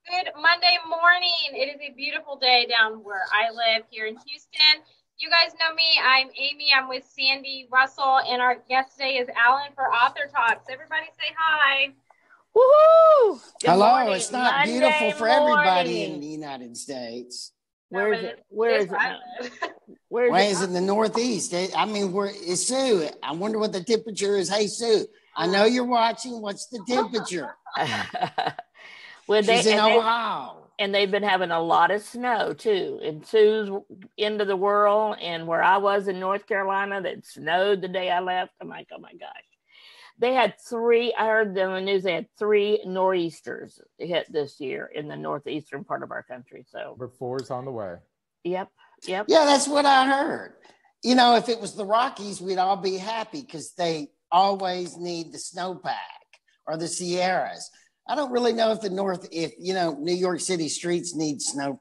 Good Monday morning. It is a beautiful day down where I live here in Houston. You guys know me. I'm Amy. I'm with Sandy Russell, and our guest today is Alan for Author Talks. Everybody say hi. Woohoo! Hello. Morning. It's not Monday beautiful for morning. everybody in the United States. Where is it? Where is it now? Where is it in the Northeast? I mean, where is Sue? I wonder what the temperature is. Hey, Sue, I know you're watching. What's the temperature? She's in Ohio. And they've been having a lot of snow too. In Sue's end of the world, and where I was in North Carolina, that snowed the day I left. I'm like, oh my gosh. They had I heard them in the news, they had 3 nor'easters hit this year in the northeastern part of our country. So Number 4 is on the way. Yep. Yeah, that's what I heard. You know, if it was the Rockies, we'd all be happy because they always need the snowpack, or the Sierras. I don't really know if New York City streets need snowpack.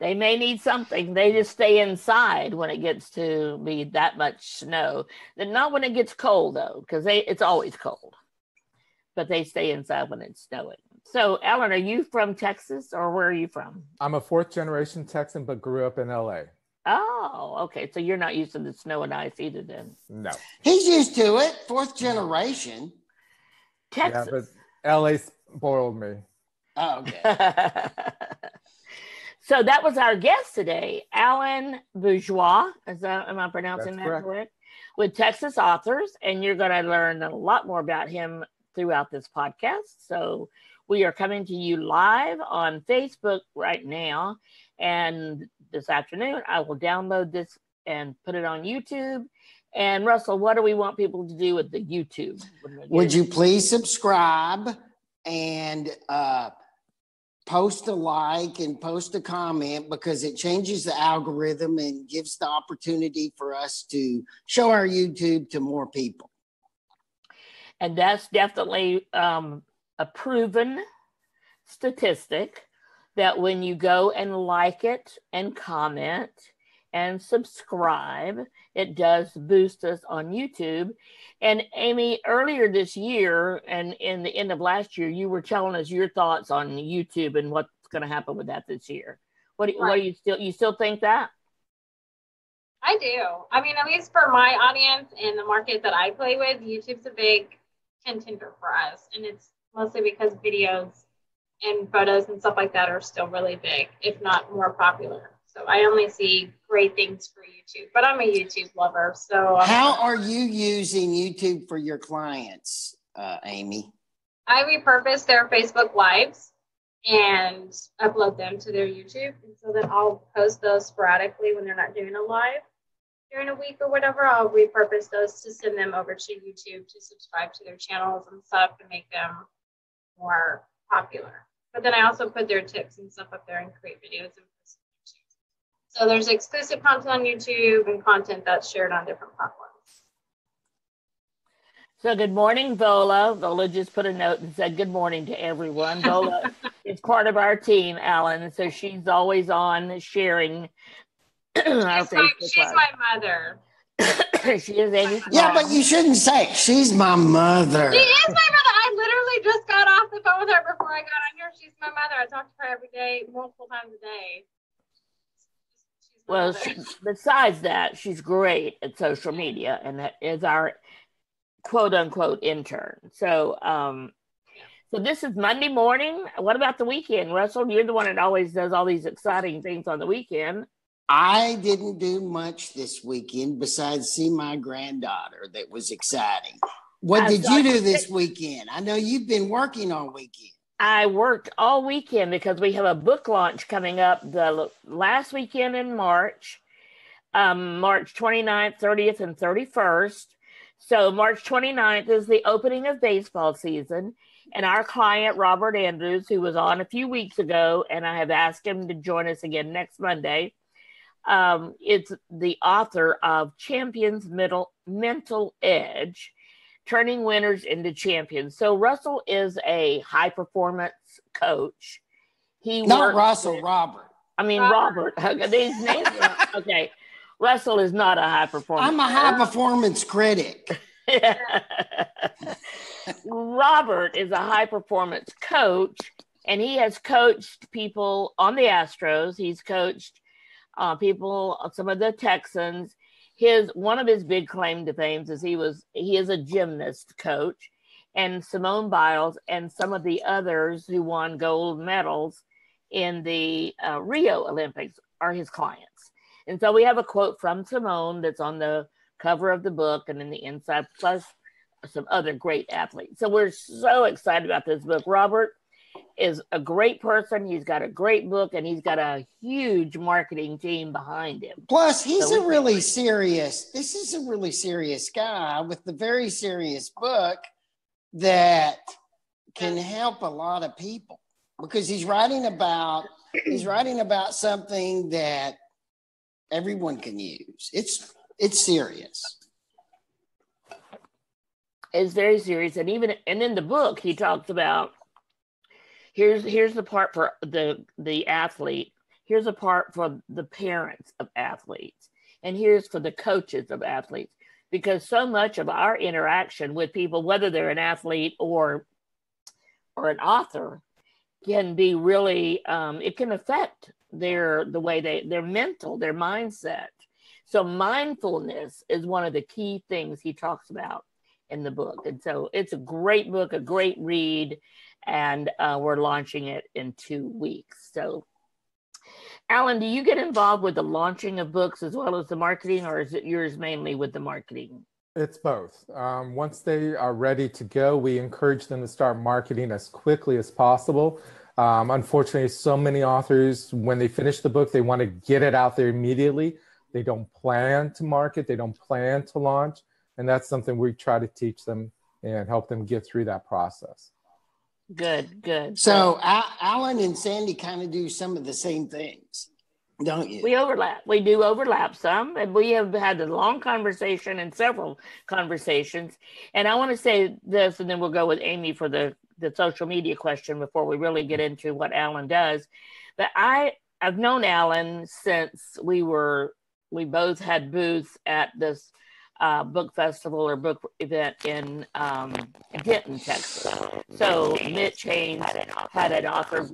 They may need something. They just stay inside when it gets to be that much snow. Not when it gets cold, though, because it's always cold. But they stay inside when it's snowing. So, Alan, are you from Texas, or where are you from? I'm a 4th-generation Texan, but grew up in LA. Oh, okay. So you're not used to the snow and ice either, then? No. He's used to it. 4th generation. Texas. Yeah, but LA spoiled me. Oh, okay. So that was our guest today, Alan Bourgeois. Am I pronouncing that correct? With Texas Authors, and you're going to learn a lot more about him throughout this podcast. So we are coming to you live on Facebook right now, and this afternoon I will download this and put it on YouTube. And Russell, what do we want people to do with the YouTube? Would you please subscribe and post a like and post a comment, because it changes the algorithm and gives the opportunity for us to show our YouTube to more people. And that's definitely a proven statistic that when you go and like it and comment and subscribe, it does boost us on YouTube. And Amy, earlier this year and in the end of last year, you were telling us your thoughts on YouTube and what's going to happen with that this year. What do you still think that? I do. I mean, at least for my audience and the market that I play with, YouTube's a big contender for us. And it's mostly because videos and photos and stuff like that are still really big, if not more popular. So I only see great things for YouTube, but I'm a YouTube lover. So how are you using YouTube for your clients, Amy? I repurpose their Facebook Lives and upload them to their YouTube. And so then I'll post those sporadically when they're not doing a live during a week or whatever. I'll repurpose those to send them over to YouTube to subscribe to their channels and stuff to make them more popular. But then I also put their tips and stuff up there and create videos and post on YouTube. So there's exclusive content on YouTube and content that's shared on different platforms. So good morning, Vola. Vola just put a note and said good morning to everyone. Vola is part of our team, Alan, so she's always on sharing our Facebook. She's my mother. She is Amy's mom. Yeah, but you shouldn't say she's my mother. She is my mother. I literally just got off the phone with her before I got on here. She's my mother. I talk to her every day, multiple times a day. Well, besides that, she's great at social media, and that is our quote unquote intern. So, so this is Monday morning. What about the weekend, Russell? You're the one that always does all these exciting things on the weekend. I didn't do much this weekend besides see my granddaughter. That was exciting. What did you do this weekend? I know you've been working all weekend. I worked all weekend because we have a book launch coming up the last weekend in March, March 29th, 30th, and 31st. So March 29th is the opening of baseball season. And our client, Robert Andrews, who was on a few weeks ago, and I have asked him to join us again next Monday, it's the author of Champions Mental Edge, Turning Winners into Champions. So Russell is a high performance coach. Robert. I mean, Robert. These names are, okay. Russell is not a high performance. I'm a high performance critic. Robert is a high performance coach, and he has coached people on the Astros. He's coached people, some of the Texans. One of his big claim to fame is he is a gymnast coach, and Simone Biles and some of the others who won gold medals in the Rio Olympics are his clients. And so we have a quote from Simone that's on the cover of the book and in the inside, plus some other great athletes. So we're so excited about this book. Robert is a great person. He's got a great book, and he's got a huge marketing team behind him. Plus, this is a really serious guy with a very serious book that can help a lot of people, because he's writing about something that everyone can use. It's serious. It's very serious. And in the book, he talks about, here's the part for the athlete. Here's a part for the parents of athletes. And here's for the coaches of athletes. Because so much of our interaction with people, whether they're an athlete or an author, can be really, it can affect their mental, their mindset. So mindfulness is one of the key things he talks about in the book. And so it's a great book, a great read, and we're launching it in 2 weeks. So Alan, do you get involved with the launching of books as well as the marketing, or is it yours mainly with the marketing? It's both. Once they are ready to go, we encourage them to start marketing as quickly as possible. Unfortunately, so many authors, when they finish the book, they want to get it out there immediately. They don't plan to market. They don't plan to launch. And that's something we try to teach them and help them get through that process. Good. So Alan and Sandy kind of do some of the same things, don't you? We overlap. We do overlap some, and we have had a long conversation and several conversations. And I want to say this, and then we'll go with Aimee for the social media question before we really get into what Alan does. But I've known Alan since we both had booths at this book festival or book event in Denton, Texas. So Mitch Haynes had an author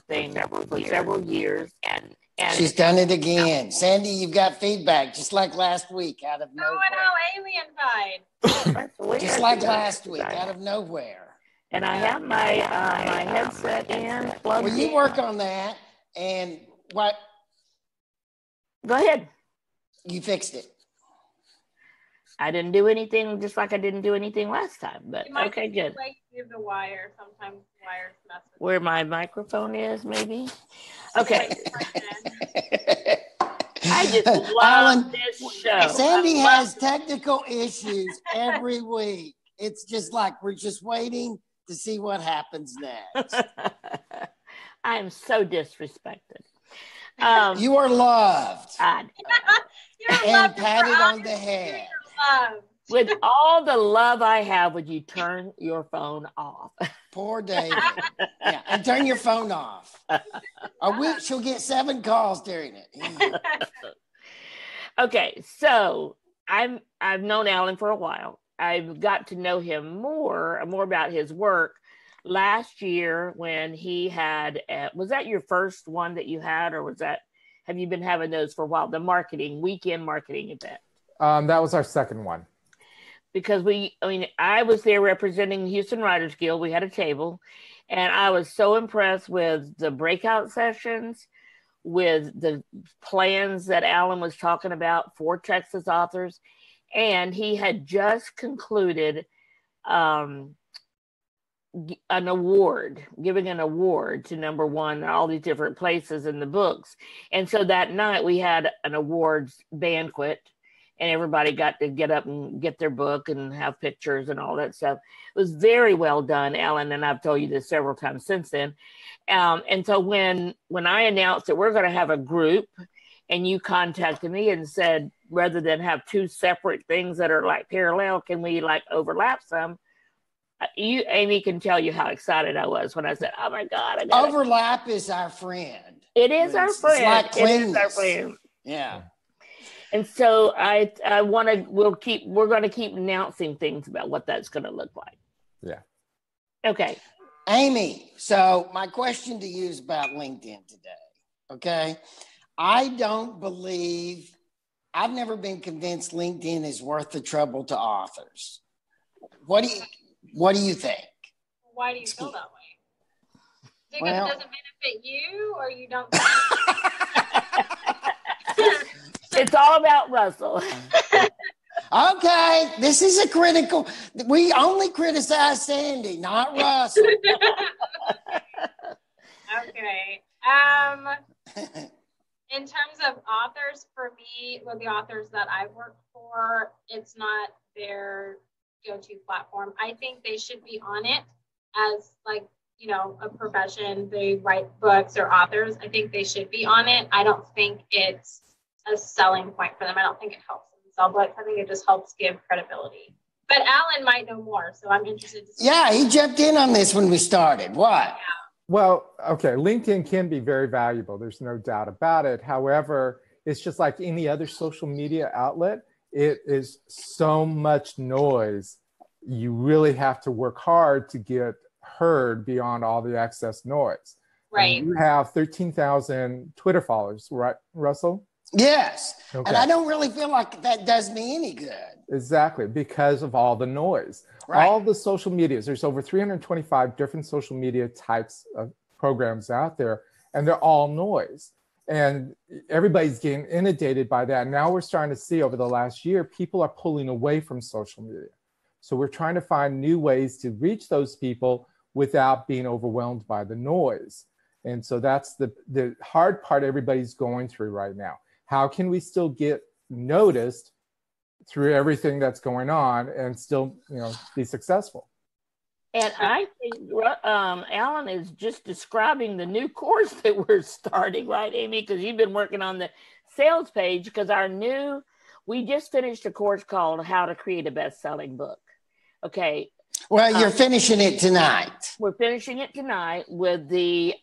thing for several years, and she's done it again. Sandy, you've got feedback, just like last week out of nowhere. No, Aimee just like last week, out of nowhere. And I have my headset in. Well, you work on that, and what? Go ahead. You fixed it. I didn't do anything, just like I didn't do anything last time. But okay, good. Use the wire. Sometimes wires mess with where my microphone is, maybe. Okay. I just love Alan, this show. Sandy has technical issues every week. It's just like we're just waiting to see what happens next. I am so disrespected. You are loved. And patted on the head. With all the love I have, would you turn your phone off? Poor David. Yeah, and turn your phone off. She'll get 7 calls during it. Yeah. Okay, so I've known Alan for a while. I've got to know him more about his work last year when he had. Was that your first one that you had, or have you been having those for a while? The weekend marketing event. That was our second one. Because I was there representing Houston Writers Guild. We had a table, and I was so impressed with the breakout sessions, with the plans that Alan was talking about for Texas authors. And he had just concluded giving an award to number one in all these different places in the books. And so that night we had an awards banquet, and everybody got to get up and get their book and have pictures and all that stuff. It was very well done, Alan, and I've told you this several times since then. And so when I announced that we're going to have a group, and you contacted me and said, rather than have 2 separate things that are like parallel, can we like overlap some? Aimee can tell you how excited I was when I said, "Oh my God!" Overlap is our friend. It is our friend. Like it is our friend. Yeah. And so we're going to keep announcing things about what that's going to look like. Yeah. Okay. Aimee, so my question to you is about LinkedIn today. Okay. I've never been convinced LinkedIn is worth the trouble to authors. What do you think? Why do you feel that way? Because Well, it doesn't benefit you, or you don't? It's all about Russell. Okay, this is a critical. We only criticize Sandy, not Russell. Okay. In terms of authors, for me, with the authors that I've worked for, it's not their go-to platform. I think they should be on it as like, you know, a profession. They write books or authors. I think they should be on it. I don't think it's a selling point for them. I don't think it helps them sell books. I think it just helps give credibility. But Alan might know more, so I'm interested to see. Yeah, he jumped in on this when we started. What? Yeah. Well, okay, LinkedIn can be very valuable. There's no doubt about it. However, it's just like any other social media outlet. It is so much noise. You really have to work hard to get heard beyond all the excess noise. Right. And you have 13,000 Twitter followers, right, Russell? Yes. Okay. And I don't really feel like that does me any good. Exactly, because of all the noise. Right. All the social medias, there's over 325 different social media types of programs out there, and they're all noise. And everybody's getting inundated by that. Now we're starting to see over the last year, people are pulling away from social media. So we're trying to find new ways to reach those people without being overwhelmed by the noise. And so that's the hard part everybody's going through right now. How can we still get noticed through everything that's going on and still, you know, be successful? And I think Alan is just describing the new course that we're starting, right, Aimee? Because you've been working on the sales page, because we just finished a course called How to Create a Best-Selling Book. Okay. Well, you're finishing it tonight. We're finishing it tonight with the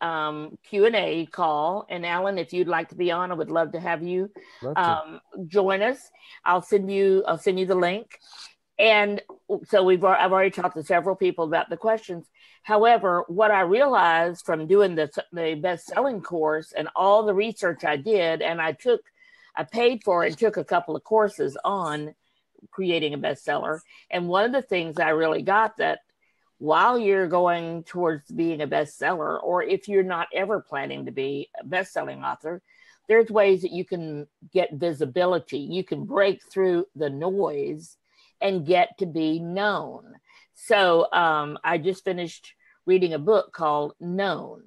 Q&A call. And Alan, if you'd like to be on, I would love to have you join us. I'll send you the link. And so I've already talked to several people about the questions. However, what I realized from doing the best-selling course and all the research I did, and I paid for it and took a couple of courses on creating a bestseller. And one of the things I really got, that while you're going towards being a bestseller, or if you're not ever planning to be a best-selling author, there's ways that you can get visibility. You can break through the noise and get to be known. So I just finished reading a book called Known.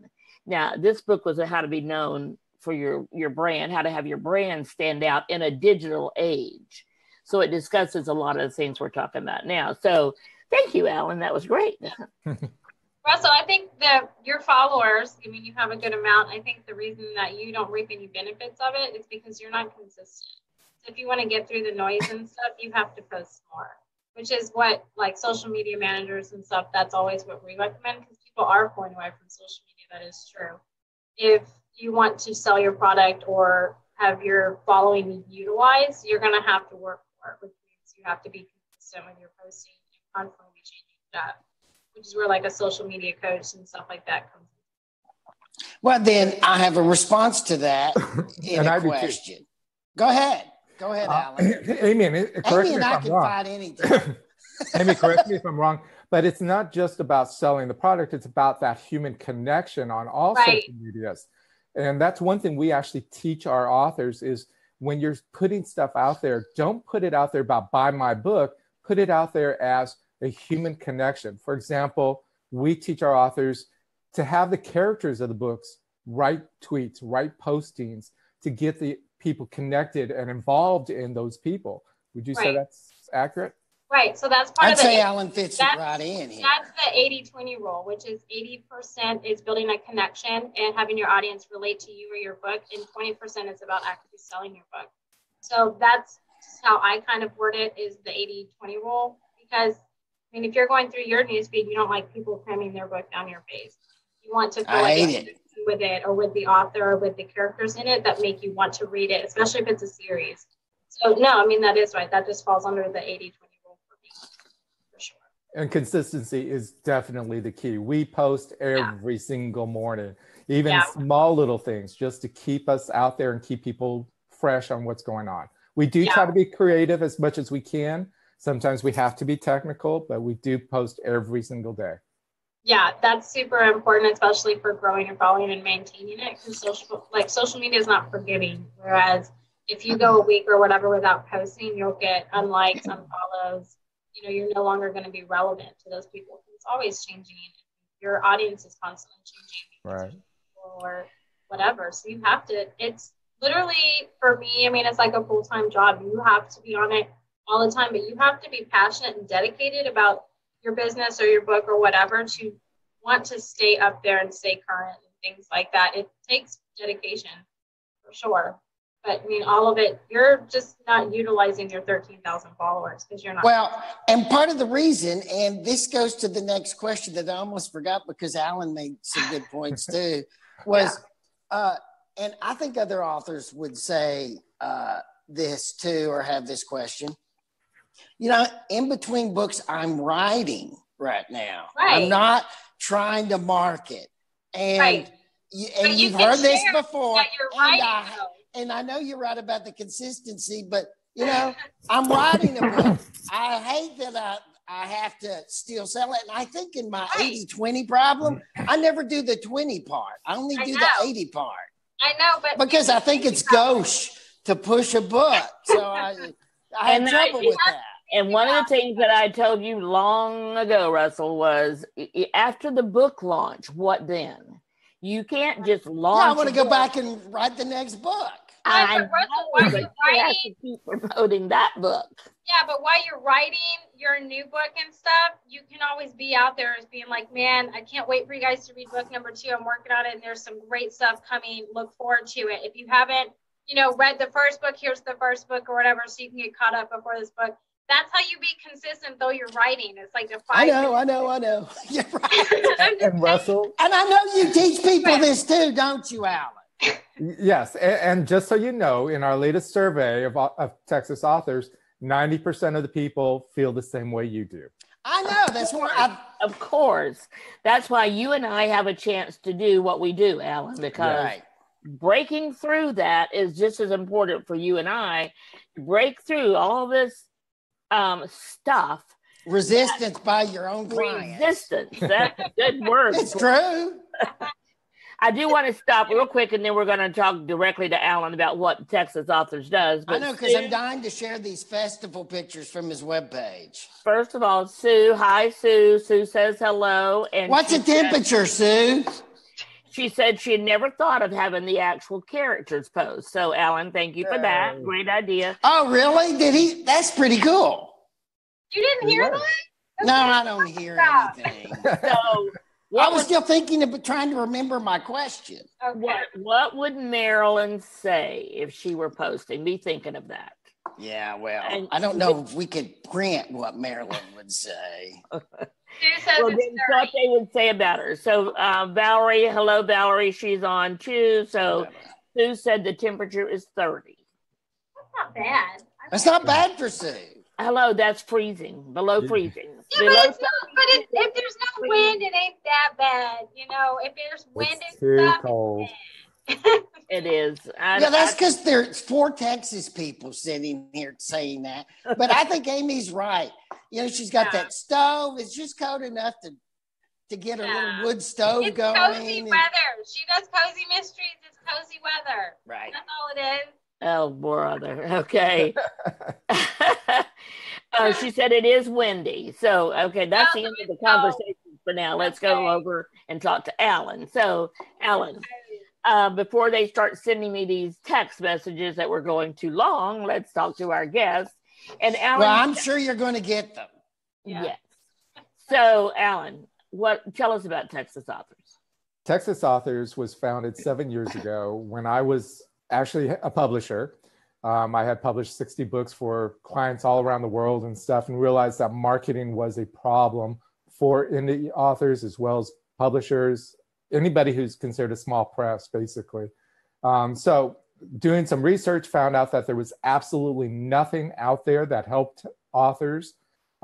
Now, this book was how to be known for your brand, how to have your brand stand out in a digital age. So it discusses a lot of the things we're talking about now. So thank you, Alan. That was great. Russell, I think that your followers, I mean, you have a good amount. I think the reason that you don't reap any benefits of it is because you're not consistent. So if you want to get through the noise and stuff, you have to post more, which is what, like, social media managers and stuff, that's always what we recommend, because people are pulling away from social media. That is true. If you want to sell your product or have your following utilized, you're going to have to work for it, which means you have to be consistent with your posting and constantly be changing it up, which is where like a social media coach and stuff like that comes in. Well, then I have a response to that in a question. Go ahead, Alan. Aimee, correct Aimee me and if I I'm can wrong. fight anytime. Aimee, correct me if I'm wrong, but it's not just about selling the product. It's about that human connection on all social medias. And that's one thing we actually teach our authors is when you're putting stuff out there, don't put it out there about buy my book, put it out there as a human connection. For example, we teach our authors to have the characters of the books write tweets, write postings to get the people connected and involved in those people. Would you say that's accurate? Right. So that's part I'd of the. say Alan fits it right in here. That's the 80-20 rule, which is 80% is building a connection and having your audience relate to you or your book, and 20% is about actually selling your book. So that's how I kind of word it, is the 80-20 rule. Because, I mean, if you're going through your newsfeed, you don't like people cramming their book down your face. You want to feel like with it, or with the author, or with the characters in it that make you want to read it, especially if it's a series. So, no, I mean, that is right. That just falls under the 80-20 rule for me, for sure. And consistency is definitely the key. We post every single morning, even small little things, just to keep us out there and keep people fresh on what's going on. We do try to be creative as much as we can. Sometimes we have to be technical, but we do post every single day. Yeah, that's super important, especially for growing and following and maintaining it, because social media is not forgiving. Whereas if you go a week or whatever without posting, you'll get unlikes, unfollows. You know, you're no longer going to be relevant to those people. It's always changing. Your audience is constantly changing, right? Or whatever. So you have to. It's literally, for me, I mean, it's like a full-time job. You have to be on it all the time, but you have to be passionate and dedicated about your business or your book or whatever to want to stay up there and stay current and things like that. It takes dedication for sure. But I mean, all of it, you're just not utilizing your 13,000 followers because you're not. Well, and part of the reason, and this goes to the next question that I almost forgot because Alan made some good points too, was, and I think other authors would say this too, or have this question. You know, in between books, I'm writing right now. Right. I'm not trying to market. And, you've heard this before. And I know you're right about the consistency, but, you know, I'm writing a book. I hate that I have to still sell it. And I think in my 80-20 problem, I never do the 20 part. I only do the 80 part. I know, but because I think it's gauche to push a book. So I have trouble with that. And one of the things that I told you long ago, Russell, was after the book launch, what then? You can't just launch. Yeah, I want to go back and write the next book. I know, but you have to keep promoting that book. Yeah, but while you're writing your new book and stuff, you can always be out there as being like, man, I can't wait for you guys to read book number 2. I'm working on it, and there's some great stuff coming. Look forward to it. If you haven't, read the first book, here's the first book or whatever, so you can get caught up before this book. That's how you be consistent, though you're writing. It's like I know. You're right. And Russell. And I know you teach people this too, don't you, Alan? Yes. And just so you know, in our latest survey of Texas authors, 90% of the people feel the same way you do. I know. That's why Of course. That's why you and I have a chance to do what we do, Alan, because breaking through that is just as important for you and I to break through all this stuff. Resistance by your own clients. Resistance. That's a good word. It's true. I do want to stop real quick, and then we're going to talk directly to Alan about what Texas Authors does. But I know, because I'm dying to share these festival pictures from his webpage. First of all, Sue. Hi, Sue. Sue says hello. And what's the temperature, Sue? She said she had never thought of having the actual characters post. So, Alan, thank you for that. Great idea. Oh, really? Did he? That's pretty cool. You didn't hear that? No, I don't hear anything. So, I was still thinking of trying to remember my question. Okay. What would Marilyn say if she were posting? Be thinking of that. Yeah, well, I don't know if we could print what Marilyn would say. Well, then what they would say about her. So Valerie, hello, Valerie. She's on too. So Sue said the temperature is 30. That's not bad. That's not bad for Sue. Hello, that's freezing. Below freezing. Yeah, but it's not. But if there's no wind, it ain't that bad. If there's wind and stuff, cold. It is. That's because there's 4 Texas people sitting here saying that. But I think Amy's right. She's got that stove. It's just cold enough to get her little wood stove going. It's cozy weather. She does cozy mysteries. It's cozy weather. Right. That's all it is. Oh, brother. Okay. She said it is windy. So, okay, that's the end of the conversation for now. Let's go over and talk to Alan. So, Alan, before they start sending me these text messages that were going too long, let's talk to our guest. And Alan, well, I'm sure you're going to get them. Yes. So, Alan, tell us about Texas Authors. Texas Authors was founded 7 years ago when I was actually a publisher. I had published 60 books for clients all around the world and stuff, and realized that marketing was a problem for indie authors as well as publishers, anybody who's considered a small press, basically. So doing some research, found out that there was absolutely nothing out there that helped authors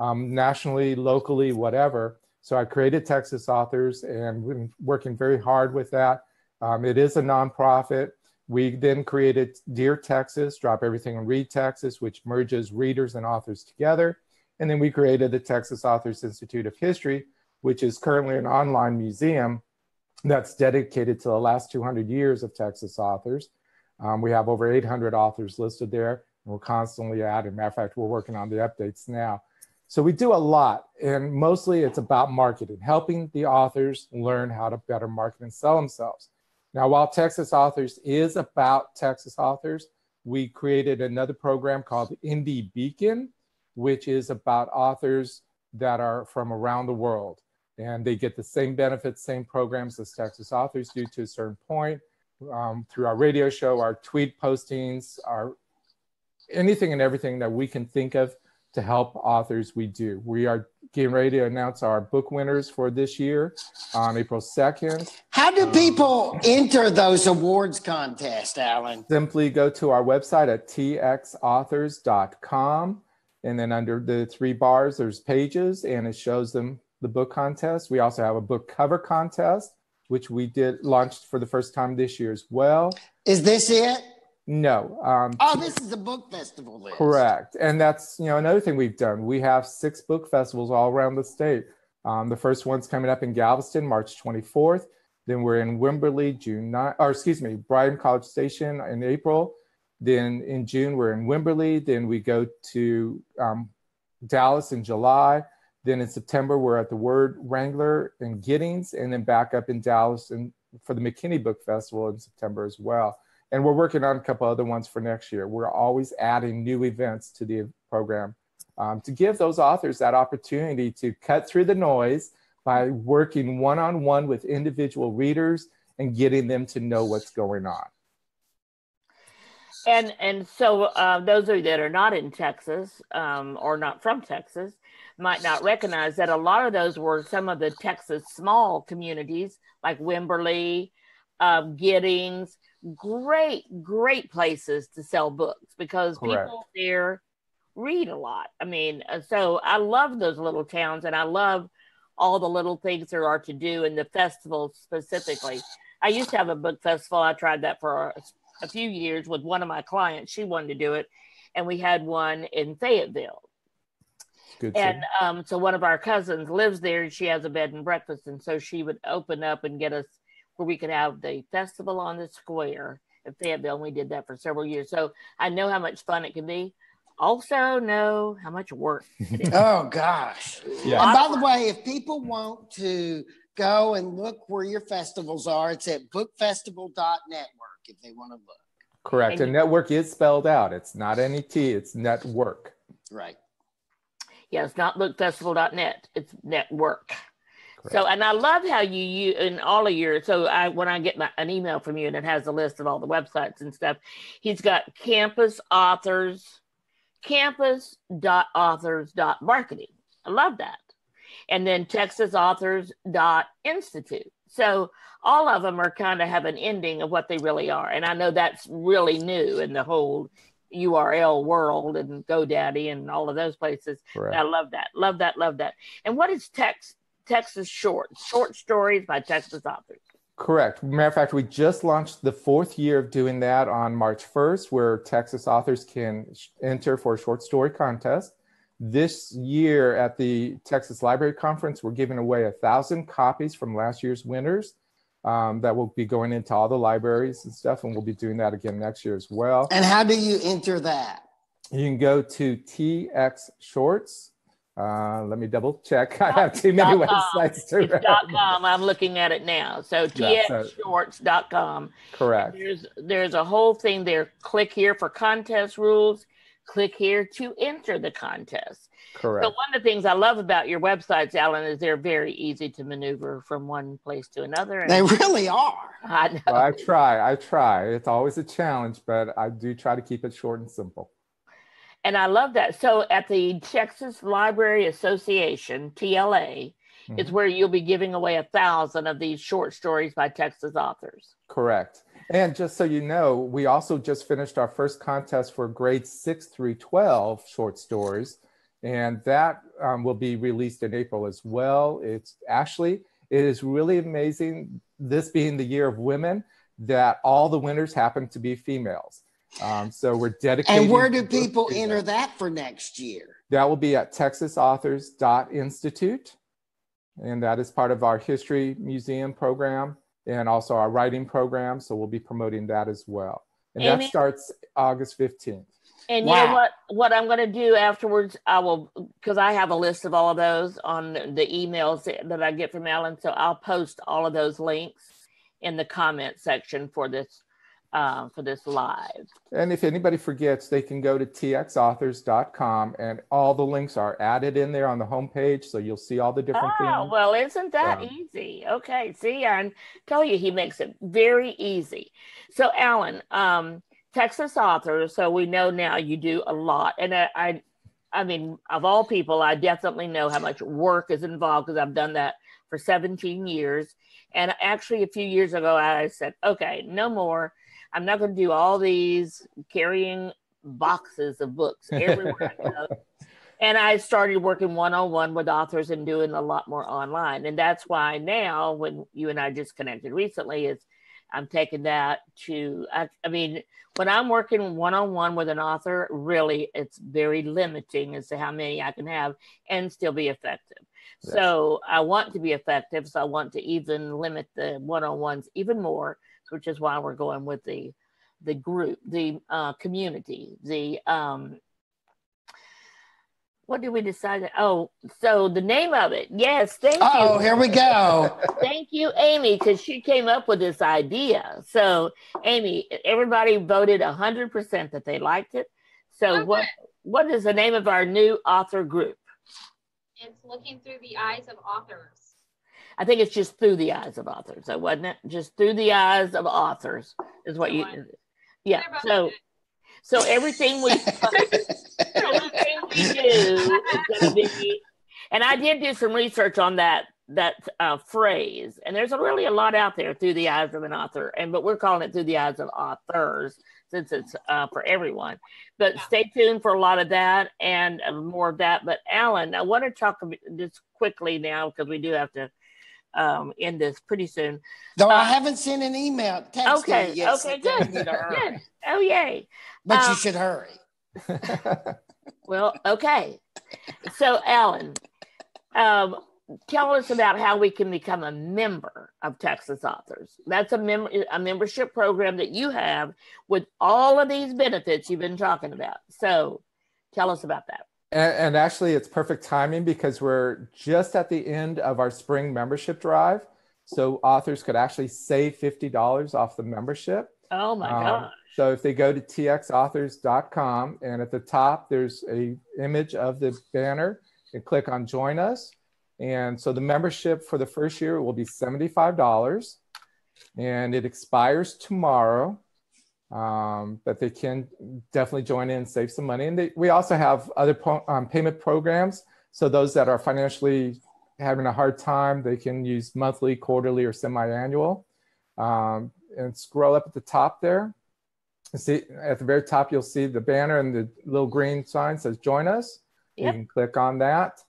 nationally, locally, whatever. So I created Texas Authors and been working very hard with that. It is a nonprofit. We then created Dear Texas, Drop Everything and Read Texas, which merges readers and authors together. And then we created the Texas Authors Institute of History, which is currently an online museum that's dedicated to the last 200 years of Texas authors. We have over 800 authors listed there, and we're constantly adding. Matter of fact, we're working on the updates now. So we do a lot, and mostly it's about marketing, helping the authors learn how to better market and sell themselves. Now, while Texas Authors is about Texas authors, we created another program called Indie Beacon, which is about authors that are from around the world. And they get the same benefits, same programs as Texas Authors do to a certain point. Through our radio show, our tweet postings, our anything and everything that we can think of to help authors, we do. We are getting ready to announce our book winners for this year on April 2nd. How do people enter those awards contests, Alan? Simply go to our website at txauthors.com. And then under the 3 bars, there's pages, and it shows them the book contest. We also have a book cover contest, which we launched for the first time this year as well. Is this it? No. This is a book festival list. Correct. And that's, another thing we've done. We have 6 book festivals all around the state. The first one's coming up in Galveston, March 24th. Then we're in Wimberley, Bryan College Station in April. Then in June, we're in Wimberley. Then we go to Dallas in July. Then in September, we're at the Word Wrangler in Giddings, and then back up in Dallas for the McKinney Book Festival in September as well. And we're working on a couple other ones for next year. We're always adding new events to the program to give those authors that opportunity to cut through the noise by working one-on-one with individual readers and getting them to know what's going on. And so those of you that are not in Texas or not from Texas might not recognize that a lot of those were some of the Texas small communities like Wimberley, Giddings, great places to sell books because Correct. People there read a lot. I mean, so I love those little towns, and I love all the little things there are to do in the festival specifically. I used to have a book festival. I tried that for a few years with one of my clients. She wanted to do it, and we had one in Fayetteville. Good. And so one of our cousins lives there, and she has a bed and breakfast, and so she would open up and get us where we could have the festival on the square in Fayetteville, and we did that for several years. So I know how much fun it can be. Also know how much work it is. Oh, gosh. Yeah. And by the way, if people want to go and look where your festivals are, it's at bookfestival.network if they want to look. Correct. And network is spelled out. It's not N-E-T, it's network. Right. Yeah, it's not bookfestival.net. It's network. Correct. So, and I love how you in all of your, when I get an email from you and it has a list of all the websites and stuff, he's got campus.authors.marketing. I love that. And then texasauthors.institute. So all of them are kind of have an ending of what they really are. And I know that's really new in the whole URL world and GoDaddy and all of those places. Correct. I love that. Love that. Love that. And what is Texas short stories by Texas authors? Correct. Matter of fact, we just launched the 4th year of doing that on March 1st, where Texas authors can enter for a short story contest. This year at the Texas Library Conference, we're giving away 1,000 copies from last year's winners that will be going into all the libraries and stuff, and we'll be doing that again next year as well. And how do you enter that? You can go to TX Shorts. Let me double check. I have too many websites to remember. .com. I'm looking at it now. So txshorts.com. Correct. There's a whole thing there. Click here for contest rules. Click here to enter the contest. Correct. So one of the things I love about your websites, Alan, is they're very easy to maneuver from one place to another. They really are. I know. Well, I try. It's always a challenge, but I do try to keep it short and simple. And I love that. So at the Texas Library Association, TLA, is where you'll be giving away 1,000 of these short stories by Texas authors. Correct. And just so you know, we also just finished our first contest for grades 6 through 12 short stories. And that will be released in April as well. It is really amazing, this being the year of women, that all the winners happen to be females. So we're dedicated. And where do people enter that for next year? That will be at texasauthors.institute. And that is part of our history museum program and also our writing program. So we'll be promoting that as well. And Aimee, that starts August 15th. And you know what I'm going to do afterwards, I will, because I have a list of all of those on the emails that I get from Alan. So I'll post all of those links in the comment section for this live. And if anybody forgets, they can go to txauthors.com and all the links are added in there on the homepage. So you'll see all the different things. Oh, well, isn't that easy? Okay. See, I tell you, he makes it very easy. So Alan, Texas Authors, so we know now you do a lot. And I mean, of all people, I definitely know how much work is involved because I've done that for 17 years. And actually, a few years ago, I said, okay, no more. I'm not going to do all these carrying boxes of books everywhere I go. And I started working one-on-one with authors and doing a lot more online. And that's why now, when you and I just connected recently, I'm taking that to, I mean, when I'm working one-on-one with an author, really, it's very limiting as to how many I can have and still be effective. Yes. So I want to be effective. So I want to even limit the one-on-ones even more, which is why we're going with the group, the community, what did we decide? Oh, so the name of it. Yes, thank you. Oh, here we go. Thank you, Aimee, because she came up with this idea. So, Aimee, everybody voted 100% that they liked it. So, what is the name of our new author group? It's Looking Through the Eyes of Authors. I think it's just Through the Eyes of Authors. So, wasn't it? Just Through the Eyes of Authors is what you. Yeah. So everything we do is going to be, and I did do some research on that phrase, and there's really a lot out there, through the eyes of an author, but we're calling it Through the Eyes of Authors since it's for everyone. But stay tuned for a lot of that and more of that. But Alan, I want to talk just quickly now because we do have to end this pretty soon. Though I haven't sent an email text yet. Okay, good. Good. Oh, yay. But you should hurry. Well, okay. So, Alan, tell us about how we can become a member of Texas Authors. That's a membership program that you have with all of these benefits you've been talking about. So, tell us about that. And actually, it's perfect timing because we're just at the end of our spring membership drive. So authors could actually save $50 off the membership. Oh, my God. So if they go to txauthors.com and at the top, there's a image of the banner and click on Join Us. And so the membership for the first year will be $75 and it expires tomorrow. But they can definitely join in and save some money. And we also have other payment programs. So those that are financially having a hard time, they can use monthly, quarterly, or semi-annual. And scroll up at the top there. See, at the very top, you'll see the banner and the little green sign says Join Us. Yep. You can click on that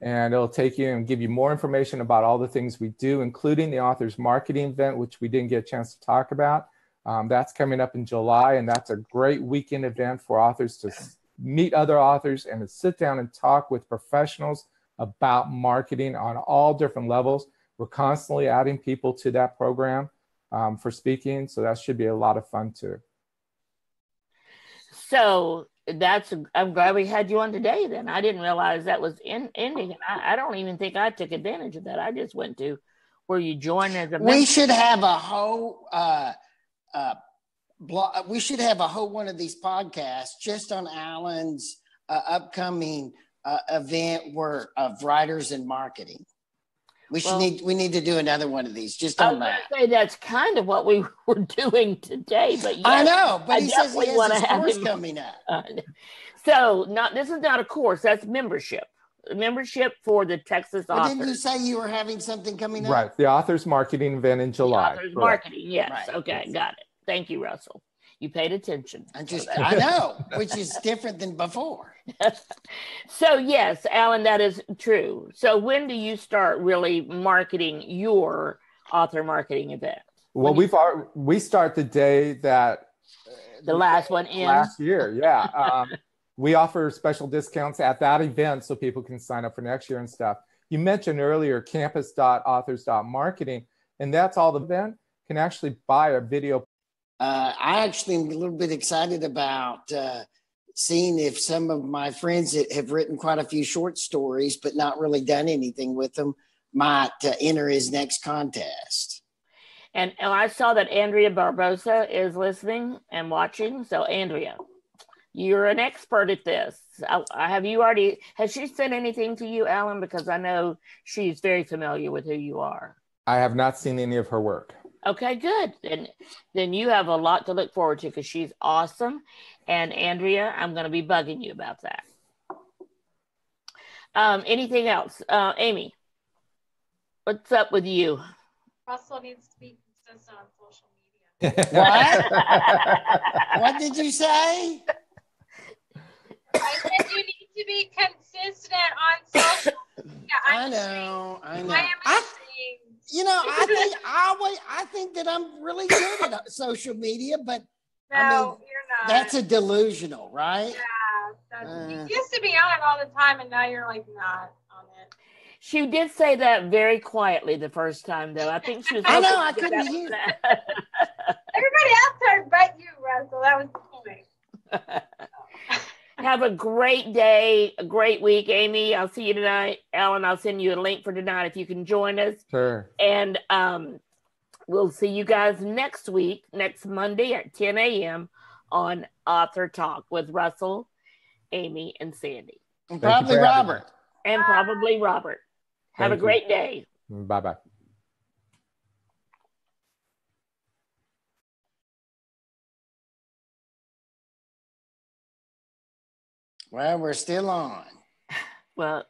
and it'll take you and give you more information about all the things we do, including the author's marketing event, which we didn't get a chance to talk about. That's coming up in July, and that's a great weekend event for authors to meet other authors and to sit down and talk with professionals about marketing on all different levels. We're constantly adding people to that program for speaking, so that should be a lot of fun too. So I'm glad we had you on today then. I didn't realize that was ending. I don't even think I took advantage of that. I just went to where you join as a member. We should have a whole we should have a whole one of these podcasts just on Alan's upcoming event of writers and marketing. We need to do another one of these just on that. I say that's kind of what we were doing today, but yes, I know, but he says he has his course coming up. So this is not a course, that's membership. Membership for the Texas authors. Didn't you say you were having something coming up? Right, the author's marketing event in July. The author's marketing, yes. Right. Okay, got it. Thank you, Russell. You paid attention. I know, which is different than before. So yes, Alan, that is true. So when do you start really marketing your author marketing event? Well, we start the day that the last one ends. Last year, yeah. We offer special discounts at that event so people can sign up for next year and stuff. You mentioned earlier campus.authors.marketing, and that's all the event can actually buy a video. I actually am a little bit excited about seeing if some of my friends that have written quite a few short stories but not really done anything with them might enter his next contest. And I saw that Andrea Barbosa is listening and watching. So Andrea, you're an expert at this. Has she said anything to you, Alan? Because I know she's very familiar with who you are. I have not seen any of her work. Okay, good. And then you have a lot to look forward to because she's awesome. And Andrea, I'm going to be bugging you about that. Anything else? Aimee, what's up with you? Russell needs to be consistent on social media. What? What did you say? I said you need to be consistent on social media. I know. I am ashamed. You know, I think that I'm really good at social media, but no, I mean, you're not. That's a delusional, right? Yeah. You used to be on it all the time, and now you're like not on it. She did say that very quietly the first time, though. I think she was. I know. I couldn't hear. Everybody else heard but you, Russell. That was the point. Have a great day, a great week, Aimee. I'll see you tonight. Alan, I'll send you a link for tonight if you can join us. Sure. And we'll see you guys next week, next Monday at 10 a.m. on Author Talk with Russell, Aimee, and Sandy. And probably Robert. And probably Robert. Have a great day. Bye-bye. Well, we're still on. Well,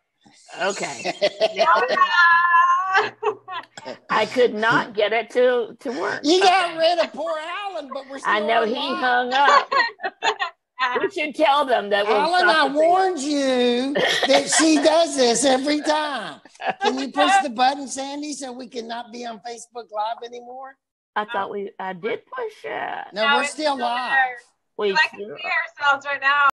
okay. I could not get it to work. You got rid of poor Alan, but we're still I know on he line. hung up. We should tell them that Alan, I warned you that she does this every time. Can you push the button, Sandy, so we can not be on Facebook Live anymore? I thought I did push it. No, we're still live. We can see ourselves right now.